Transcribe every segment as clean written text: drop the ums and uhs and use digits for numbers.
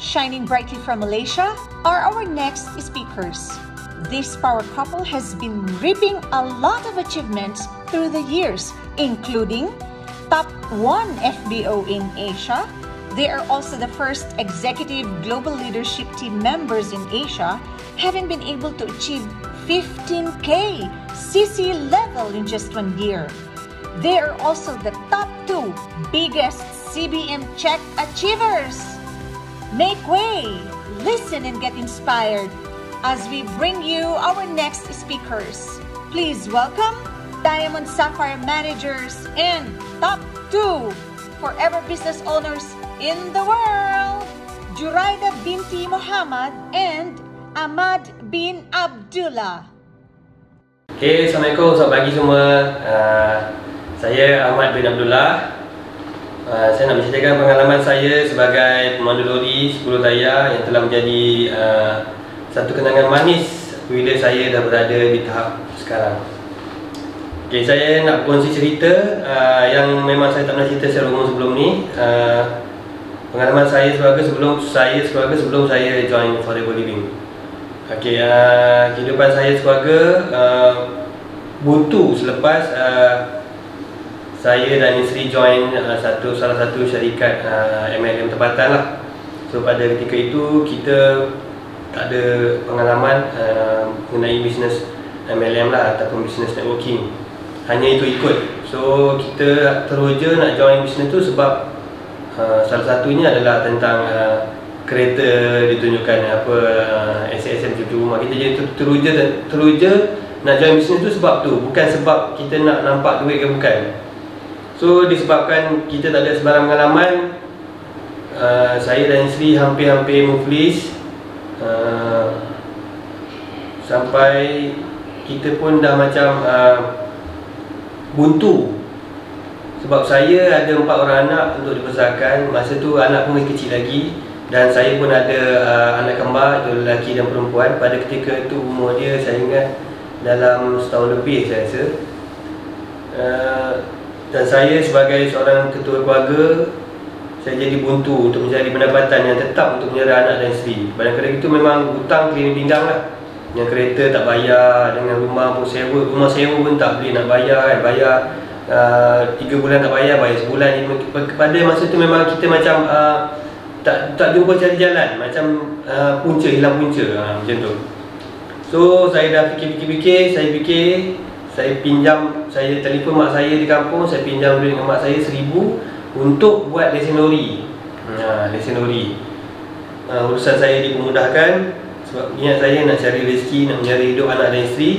shining brightly from Malaysia, are our next speakers. This power couple has been reaping a lot of achievements through the years, including top 1 FBO in Asia. They are also the first executive global leadership team members in Asia, having been able to achieve 15K CC level in just 1 year. They are also the top 2 biggest CBM check achievers. Make way, listen and get inspired as we bring you our next speakers. Please welcome Diamond Sapphire Managers and top 2 forever business owners in the world, Juraida binti Muhammad and Ahmad bin Abdullah. Okay, Assalamualaikum, selamat pagi semua. Saya Ahmad bin Abdullah. Saya nak menceritakan pengalaman saya sebagai pemandu lori 10 tayar yang telah menjadi satu kenangan manis bila saya dah berada di tahap sekarang. Okay, saya nak berkongsi cerita yang memang saya tak pernah cerita secara umum sebelum ni. Pengalaman saya sebelum saya join Forever Living. Okay, kehidupan saya sekeluarga buntu selepas saya dan isteri join salah satu syarikat MLM tempatan lah. So pada ketika itu kita tak ada pengalaman mengenai bisnes MLM lah ataupun bisnes networking. Hanya itu ikut. So kita teruja nak join bisnes tu sebab salah satunya adalah tentang kereta ditunjukkan apa SSM cucu rumah. Kita jadi teruja nak join bisnes tu sebab tu, bukan sebab kita nak nampak duit ke bukan. So disebabkan kita tak ada sebarang pengalaman, saya dan isteri hampir-hampir muflis, sampai kita pun dah macam buntu. Sebab saya ada 4 orang anak untuk dibesarkan. Masa tu anak pun masih kecil lagi. Dan saya pun ada anak kembar, itu lelaki dan perempuan. Pada ketika itu umur dia saya ingat dalam setahun lebih saya rasa. Dan saya sebagai seorang ketua keluarga, saya jadi buntu untuk mencari pendapatan yang tetap untuk menyara anak dan isteri. Pada ketika itu memang hutang keliling pinggang lah. Yang kereta tak bayar, dengan rumah pun sewa, rumah sewa pun tak boleh nak bayar kan. Bayar 3 bulan tak bayar, bayar sebulan. Pada masa tu memang kita macam tak jumpa cari jalan, macam punca, hilang punca, macam tu. So saya dah fikir, saya pinjam, saya telefon mak saya di kampung, saya pinjam duit dengan mak saya 1,000 untuk buat lesen lori. Lesen lori. Urusan saya dipermudahkan sebab niat saya nak cari rezeki, nak mencari hidup anak dan isteri.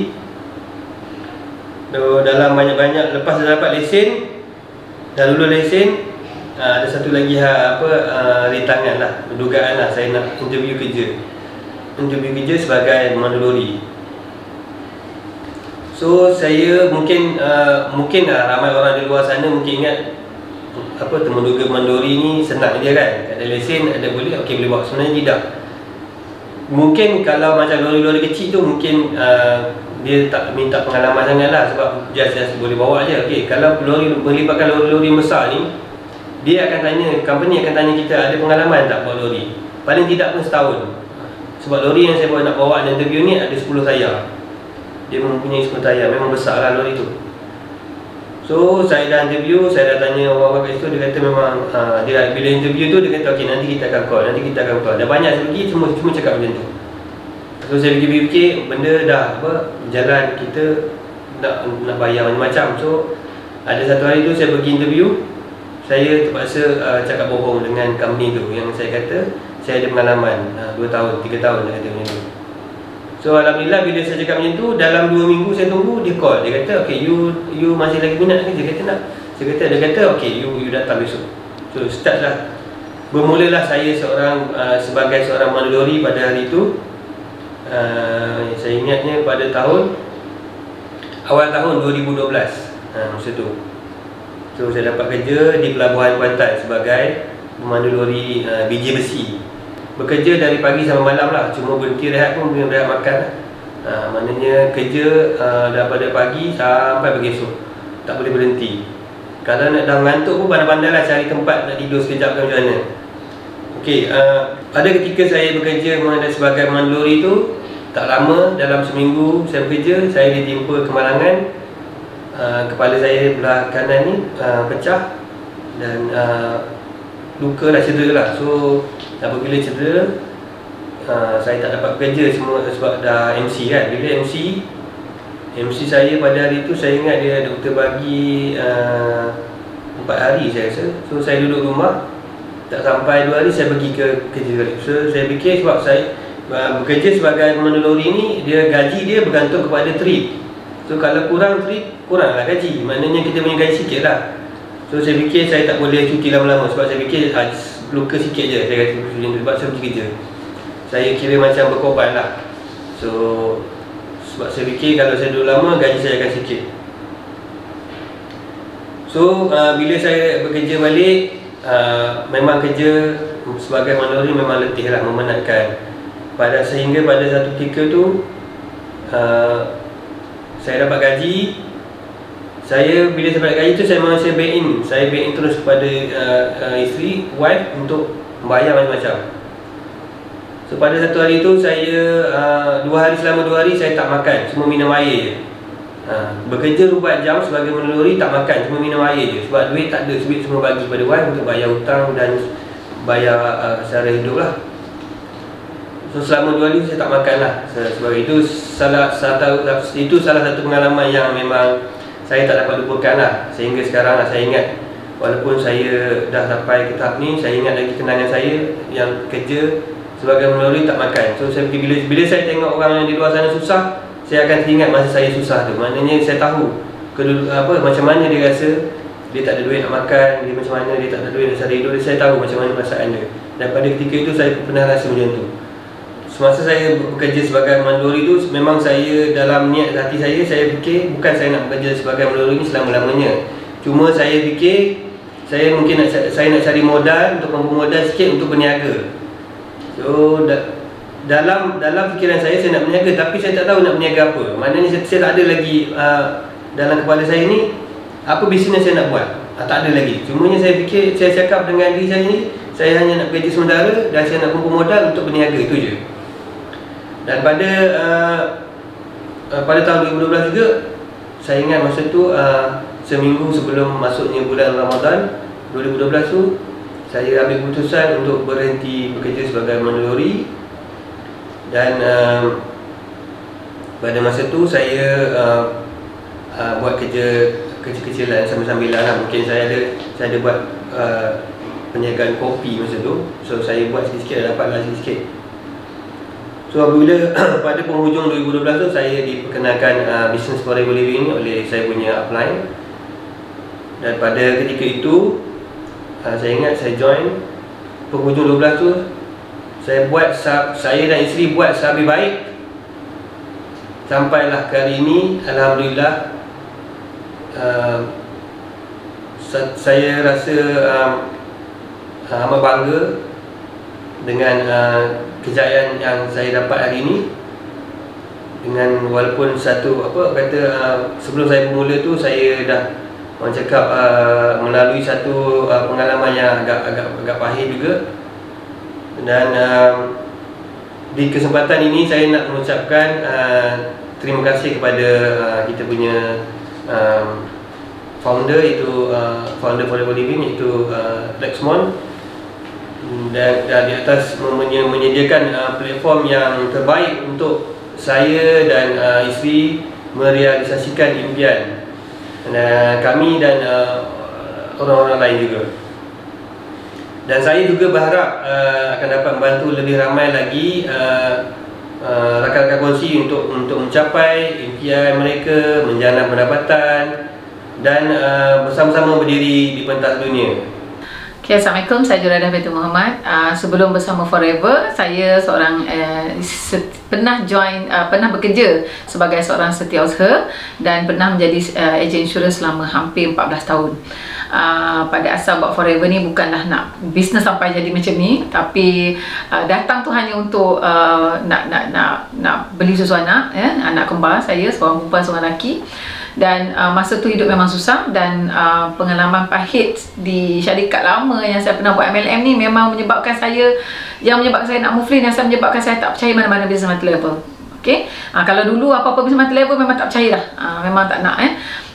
Dalam banyak-banyak, lepas dah dapat lesen, dah lulus lesen, ada satu lagi rintangan lah, dugaan lah, saya nak interview kerja sebagai pemandu lori. So saya mungkin ramai orang di luar sana mungkin ingat temanduga pemandu lori ni senang je kan, ada lesen, ada boleh buat. Sebenarnya tidak. Mungkin kalau macam lori-lori kecil tu mungkin dia tak minta pengalaman sangat lah, sebab just boleh bawa je. Kalau lori melibatkan lori besar ni, dia akan tanya, company akan tanya kita ada pengalaman tak bawa lori. Paling tidak pun setahun. Sebab lori yang saya nak bawa dalam interview ni ada 10 tayar. Dia mempunyai 10 tayar, memang besar lah lori tu. So saya dah interview, saya dah tanya orang-orang kat situ. Dia kata memang dia bila interview tu dia kata nanti kita akan call, Dah banyak lagi, semua cakap macam tu. So saya fikir benda dah jalan, kita nak bayar macam-macam. So ada satu hari tu saya pergi interview, saya terpaksa cakap bohong dengan company tu yang saya kata saya ada pengalaman 2 tahun, 3 tahun dia kata macam tu. So alhamdulillah bila saya cakap macam tu, dalam 2 minggu saya tunggu, dia call. Dia kata you masih lagi minat ke? Dia kata nak. Dia kata you datang besok. So start lah. Bermulalah saya sebagai seorang pemandu lori pada hari itu. Saya ingatnya pada awal tahun 2012, masa tu. So saya dapat kerja di Pelabuhan Kuantan sebagai pemandu lori biji besi. Bekerja dari pagi sampai malam lah, cuma berhenti rehat pun rehat makan lah. Maknanya kerja daripada pagi sampai pagi esok, tak boleh berhenti. Kalau nak dah ngantuk pun pandai-pandai lah cari tempat nak tidur sekejap kan macam mana. Okey, ada ketika saya bekerja sebagai mandori tu, tak lama, dalam seminggu saya bekerja, saya ditimpa kemalangan. Kepala saya belah kanan ni pecah dan luka lah, cedera lah. So apabila cedera, saya tak dapat bekerja semua sebab dah MC kan. Bila MC saya pada hari tu, saya ingat dia doktor bagi 4 hari saya rasa. So saya duduk rumah, tak sampai 2 hari saya pergi ke kerja balik. So saya fikir sebab saya bekerja sebagai mandori ni, dia gaji dia bergantung kepada trip. So kalau kurang trip, kuranglah gaji. Maknanya kita punya gaji sikit lah. So saya fikir saya tak boleh cuti lama-lama sebab saya fikir luka sikit je saya kata sebab saya pergi kerja. Saya kira macam berkorban lah. So sebab saya fikir kalau saya duduk lama, gaji saya akan sikit. So bila saya bekerja balik, memang kerja sebagai mandori memang letih lah, memenatkan. Sehingga pada satu ketika tu saya dapat gaji. Bila saya dapat gaji tu, saya back in terus kepada isteri, wife, untuk membayar macam-macam. So pada satu hari tu saya selama 2 hari saya tak makan, cuma minum air je. Bekerja 24 jam sebagai mandori, tak makan, cuma minum air je. Sebab duit tak ada, duit semua bagi pada wife untuk bayar hutang dan bayar secara hidup lah. So selama 2 hari saya tak makan lah. Sebab itu salah satu pengalaman yang memang saya tak dapat lupakan lah. Sehingga sekarang lah saya ingat, walaupun saya dah sampai ke tahap ni, saya ingat lagi kenangan saya yang kerja sebagai mandori tak makan. So bila saya tengok orang yang di luar sana susah, saya akan teringat masa saya susah tu. Maknanya saya tahu macam mana dia rasa. Dia tak ada duit nak makan, dia macam mana dia tak ada duit nak cari hidup. Saya tahu macam mana perasaan dia. Dan pada ketika itu saya pernah rasa macam tu. Semasa saya bekerja sebagai mandori tu, memang saya dalam niat hati saya fikir bukan saya nak bekerja sebagai mandori ni selama-lamanya. Cuma saya fikir saya nak cari modal, untuk kumpul modal sikit untuk berniaga. So dalam fikiran saya nak berniaga, tapi saya tak tahu nak berniaga apa. Maknanya saya tak ada lagi dalam kepala saya ni apa bisnes saya nak buat. Tak ada lagi. Cumanya saya fikir, saya cakap dengan diri saya ni, saya hanya nak bekerja sementara dan saya nak kumpul modal untuk berniaga, itu je. Dan pada tahun 2012 juga, saya ingat masa tu seminggu sebelum masuknya bulan Ramadan 2012 tu, saya ambil keputusan untuk berhenti bekerja sebagai mandori. Dan pada masa tu saya buat kerja kecil-kecilan sambil-sambilan lah. Mungkin saya ada buat perniagaan kopi masa tu. So saya buat sikit-sikit, dapatlah sikit-sikit. So apabila pada penghujung 2012 tu, saya diperkenalkan Business Forever Living ni oleh saya punya upline. Dan pada ketika itu, saya ingat saya join penghujung 12 tu, saya dan isteri buat sehabis baik. Sampailah ke hari ini, alhamdulillah, saya rasa amat bangga dengan kejayaan yang saya dapat hari ini. Dengan walaupun sebelum saya bermula tu, saya dah orang cakap melalui satu pengalaman yang agak pahit juga. Dan di kesempatan ini saya nak mengucapkan terima kasih kepada kita punya founder, iaitu founder Forever Living, iaitu Lexmon. Dan di atas menyediakan platform yang terbaik untuk saya dan isteri merealisasikan impian kami dan orang-orang lain juga. Dan saya juga berharap akan dapat membantu lebih ramai lagi rakan-rakan kongsi untuk mencapai impian mereka, menjana pendapatan dan bersama-sama berdiri di pentas dunia. Okay, Assalamualaikum, saya Juradah Binti Muhammad. Sebelum bersama Forever, saya seorang pernah bekerja sebagai seorang setiausaha dan pernah menjadi ejen insurans selama hampir 14 tahun. Pada asal buat Forever ni bukanlah nak bisnes sampai jadi macam ni, tapi datang tu hanya untuk nak beli susu anak, anak kembar saya, seorang perempuan seorang lelaki. Dan masa tu hidup memang susah, dan pengalaman pahit di syarikat lama yang saya pernah buat MLM ni memang menyebabkan saya nak move lean, yang menyebabkan saya tak percaya mana-mana business multi-level. Okay? Kalau dulu apa-apa business multi-level memang tak percaya dah, memang tak nak.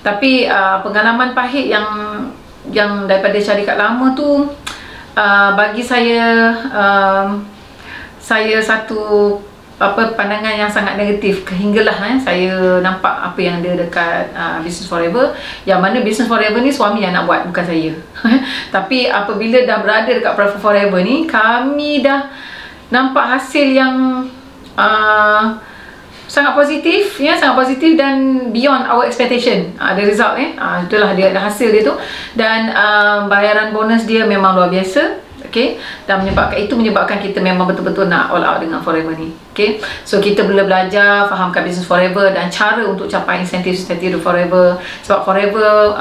Tapi pengalaman pahit yang daripada syarikat lama tu bagi saya satu pandangan yang sangat negatif, hinggalah saya nampak apa yang ada dekat Business Forever, yang mana Business Forever ni suami yang nak buat, bukan saya. Tapi apabila dah berada dekat Forever ni, kami dah nampak hasil yang sangat positif, sangat positif dan beyond our expectation. The result itulah dia, hasil dia tu, dan bayaran bonus dia memang luar biasa. Okay, dan menyebabkan kita memang betul-betul nak all out dengan Forever ni. Okay, so kita boleh belajar, fahamkan Business Forever dan cara untuk capai insentif di Forever. Sebab Forever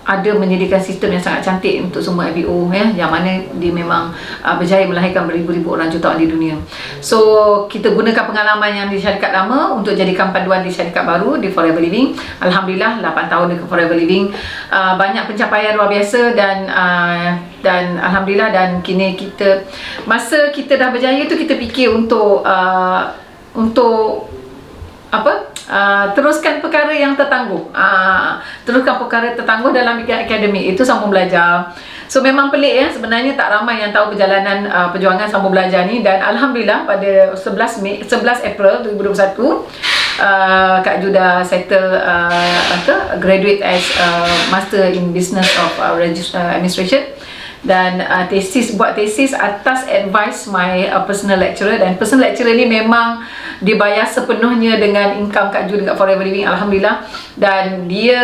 ada menyediakan sistem yang sangat cantik untuk semua FBO, yang mana dia memang berjaya melahirkan beribu-ribu orang jutaan di dunia. So kita gunakan pengalaman yang di syarikat lama untuk jadikan panduan di syarikat baru, di Forever Living. Alhamdulillah 8 tahun dekat Forever Living, banyak pencapaian luar biasa, dan alhamdulillah, dan kini masa kita dah berjaya tu, kita fikir untuk teruskan perkara yang tertangguh, dalam bidang akademik itu, sambung belajar. So memang pelik sebenarnya tak ramai yang tahu perjalanan perjuangan sambung belajar ni, dan alhamdulillah pada 11 April 2021 Kak Ju dah settle graduate as Master in Business of Administration, dan buat tesis atas advice my personal lecturer, dan personal lecturer ni memang dibayar sepenuhnya dengan income Kak Ju dekat Forever Living, alhamdulillah. Dan dia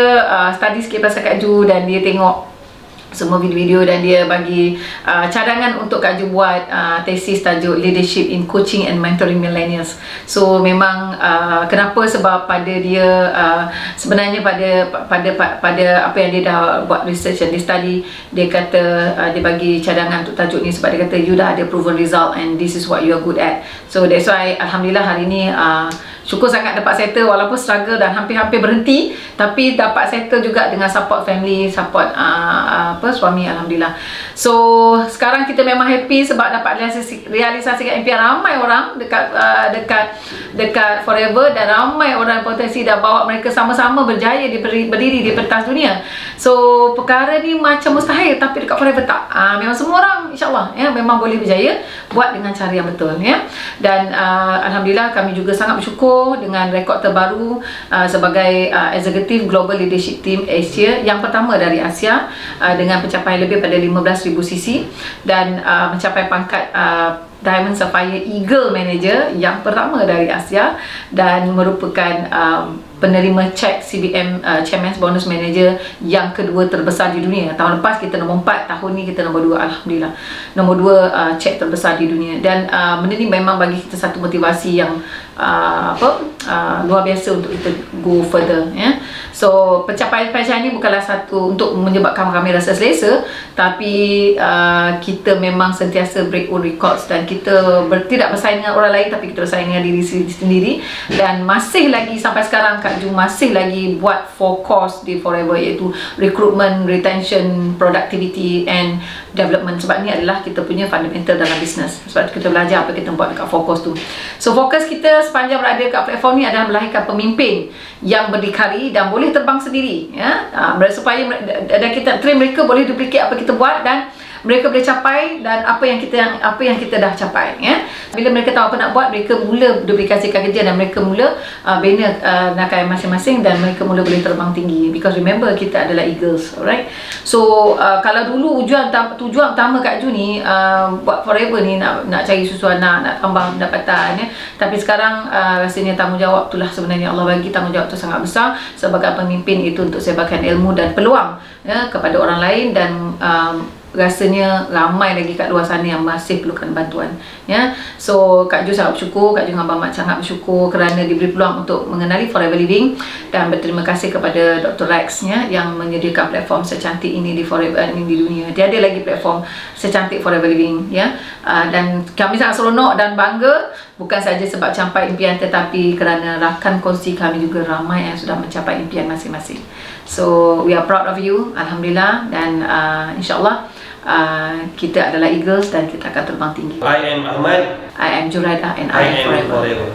study sikit pasal Kak Ju, dan dia tengok semua video-video, dan dia bagi cadangan untuk Kak Ju buat tesis tajuk Leadership in Coaching and Mentoring Millennials. So memang kenapa? Sebab pada dia sebenarnya pada apa yang dia dah buat research dan dia study, dia kata dia bagi cadangan untuk tajuk ni sebab dia kata you dah ada proven result and this is what you are good at. So that's why alhamdulillah hari ni syukur sangat dapat settle, walaupun struggle dan hampir-hampir berhenti, tapi dapat settle juga dengan support family, support suami, alhamdulillah. So sekarang kita memang happy sebab dapat realisasikan impian ramai orang dekat Forever, dan ramai orang potensi dah bawa mereka sama-sama berjaya berdiri di pentas dunia. So perkara ni macam mustahil, tapi dekat Forever tak. Memang semua orang insya-Allah memang boleh berjaya buat dengan cara yang betul, Dan alhamdulillah kami juga sangat bersyukur dengan rekod terbaru sebagai Executive Global Leadership Team Asia, yang pertama dari Asia, dengan pencapaian lebih pada 15,000 cc, dan mencapai pangkat Diamond Sapphire Eagle Manager yang pertama dari Asia, dan merupakan penerima cek CBM Chairman's Bonus Manager yang kedua terbesar di dunia. Tahun lepas kita nombor 4, tahun ni kita nombor 2, alhamdulillah. Nombor 2 cek terbesar di dunia, dan benda ni memang bagi kita satu motivasi yang luar biasa untuk kita go further, So pencapaian-pencapaian ni bukanlah satu untuk menyebabkan kami rasa selesa, tapi kita memang sentiasa break old records, dan kita tidak bersaing dengan orang lain, tapi kita bersaing dengan diri sendiri. Dan masih lagi sampai sekarang Kak Ju masih lagi buat 4 course di Forever, iaitu recruitment, retention, productivity and development. Sebab ni adalah kita punya fundamental dalam bisnes. Sebab kita belajar apa kita buat dekat 4 course tu. So fokus kita sepanjang berada dekat platform ni adalah melahirkan pemimpin yang berdikari dan boleh terbang sendiri, supaya dan kita train mereka boleh duplicate apa kita buat, dan mereka boleh capai dan apa yang kita dah capai, Bila mereka tahu apa nak buat, mereka mula duplikasikan kerja, dan mereka mula bina nakal masing-masing, dan mereka mula boleh terbang tinggi, because remember kita adalah eagles, alright. So kalau dulu tujuan utama Kak Ju ni buat Forever ni nak cari susu anak, nak tambah pendapatan, tapi sekarang rasanya tanggungjawab itulah sebenarnya Allah bagi tanggungjawab tu sangat besar sebagai pemimpin, itu untuk sebarkan ilmu dan peluang kepada orang lain, dan rasanya ramai lagi kat luar sana yang masih perlukan bantuan, ya. So Kak Jo sangat bersyukur, Kak Jo dengan Abang Mat sangat bersyukur kerana diberi peluang untuk mengenali Forever Living, dan berterima kasih kepada Dr. Rex, ya, yang menyediakan platform secantik ini di Forever Living di dunia. Tiada lagi platform secantik Forever Living, ya. Dan kami sangat seronok dan bangga, bukan saja sebab capai impian, tetapi kerana rakan kongsi kami juga ramai yang sudah mencapai impian masing-masing. So we are proud of you, alhamdulillah, dan insyaAllah kita adalah Eagles dan kita akan terbang tinggi. I am Ahmad. I am Juraidah and I am am forever. forever.